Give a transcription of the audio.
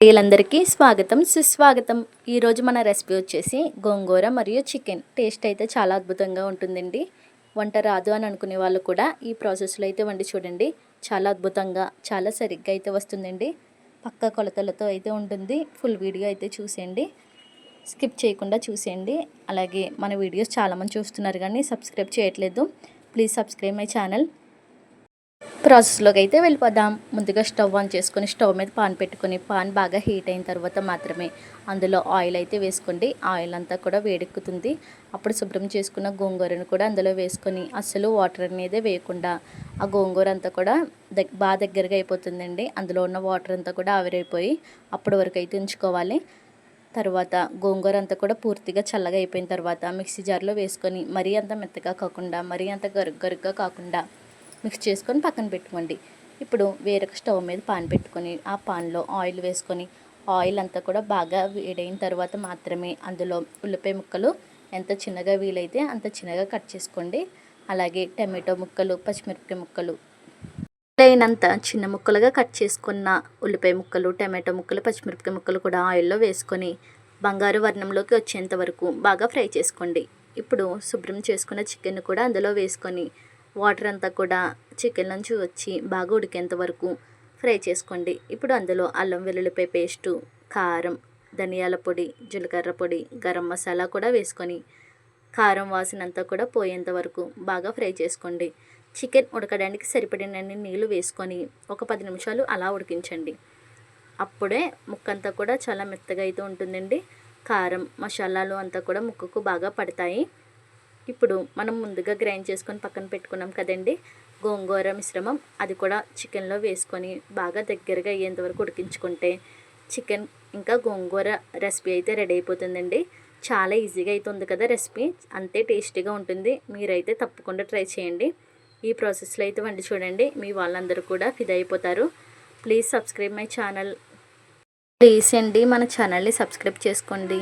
వీళ్ళందరికీ స్వాగతం సుస్వాగతం. ఈరోజు మన రెసిపీ వచ్చేసి గోంగూర మరియు చికెన్. టేస్ట్ అయితే చాలా అద్భుతంగా ఉంటుందండి. వంట రాదు అని అనుకునే వాళ్ళు కూడా ఈ ప్రాసెస్లో అయితే వండి చూడండి. చాలా అద్భుతంగా చాలా సరిగ్గా అయితే వస్తుందండి. పక్క కొలతలతో అయితే ఉంటుంది. ఫుల్ వీడియో అయితే చూసేయండి, స్కిప్ చేయకుండా చూసేయండి. అలాగే మన వీడియోస్ చాలామంది చూస్తున్నారు కానీ సబ్స్క్రైబ్ చేయట్లేదు. Please subscribe my channel. ప్రాసెస్లోకి అయితే వెళ్ళిపోదాం. ముందుగా స్టవ్ ఆన్ చేసుకొని స్టవ్ మీద పాన్ పెట్టుకొని పాన్ బాగా హీట్ అయిన తర్వాత మాత్రమే అందులో ఆయిల్ అయితే వేసుకోండి. ఆయిల్ అంతా కూడా వేడెక్కుతుంది. అప్పుడు శుభ్రం చేసుకున్న గోంగూరను కూడా అందులో వేసుకొని అస్సలు వాటర్ అనేది వేయకుండా ఆ గోంగూర అంతా కూడా బాగా దగ్గరగా అయిపోతుందండి. అందులో ఉన్న వాటర్ అంతా కూడా ఆవిరైపోయి అప్పటి వరకు అయితే ఉంచుకోవాలి. తర్వాత గోంగూర అంతా కూడా పూర్తిగా చల్లగా అయిపోయిన తర్వాత మిక్సీ జార్లో వేసుకొని మరీ అంత మెత్తగా కాకుండా మరీ అంత గరుగ్గా కాకుండా మిక్స్ చేసుకొని పక్కన పెట్టుకోండి. ఇప్పుడు వేరొక స్టవ్ మీద పాన్ పెట్టుకొని ఆ పాన్లో ఆయిల్ వేసుకొని ఆయిల్ అంతా కూడా బాగా వేడైన తర్వాత మాత్రమే అందులో ఉల్లిపాయ ముక్కలు ఎంత చిన్నగా వీలైతే అంత చిన్నగా కట్ చేసుకోండి. అలాగే టమాటో ముక్కలు, పచ్చిమిరపకాయ ముక్కలు అయినంత చిన్న ముక్కలుగా కట్ చేసుకున్న ఉల్లిపాయ ముక్కలు, టమాటో ముక్కలు, పచ్చిమిరపకాయ ముక్కలు కూడా ఆయిల్లో వేసుకొని బంగారు వర్ణంలోకి వచ్చేంత వరకు బాగా ఫ్రై చేసుకోండి. ఇప్పుడు శుభ్రం చేసుకున్న చికెన్ కూడా అందులో వేసుకొని వాటర్ అంతా కూడా చికెన్ నుంచి వచ్చి బాగా ఉడికేంత వరకు ఫ్రై చేసుకోండి. ఇప్పుడు అందులో అల్లం వెల్లుల్లిపాయ పేస్టు, కారం, ధనియాల పొడి, జీలకర్ర పొడి, గరం మసాలా కూడా వేసుకొని కారం వాసనంతా కూడా పోయేంత వరకు బాగా ఫ్రై చేసుకోండి. చికెన్ ఉడకడానికి సరిపడినన్ని నీళ్ళు వేసుకొని ఒక 10 నిమిషాలు అలా ఉడికించండి. అప్పుడే ముక్కంతా కూడా చాలా మెత్తగా అయితే ఉంటుందండి. కారం మసాలాలు అంతా కూడా ముక్కకు బాగా పడతాయి. ఇప్పుడు మనం ముందుగా గ్రైండ్ చేసుకొని పక్కన పెట్టుకున్నాం కదండి గోంగూర మిశ్రమం, అది కూడా చికెన్లో వేసుకొని బాగా దగ్గరగా అయ్యేంత వరకు ఉడికించుకుంటే చికెన్ ఇంకా గోంగూర రెసిపీ అయితే రెడీ అయిపోతుందండి. చాలా ఈజీగా అయితే ఉంది కదా రెసిపీ, అంతే టేస్టీగా ఉంటుంది. మీరైతే తప్పకుండా ట్రై చేయండి. ఈ ప్రాసెస్లో అయితే వండి చూడండి, మీ వాళ్ళందరూ కూడా ఫిదా అయిపోతారు. Please subscribe my channel. Please అండి మన ఛానల్ని సబ్స్క్రైబ్ చేసుకోండి.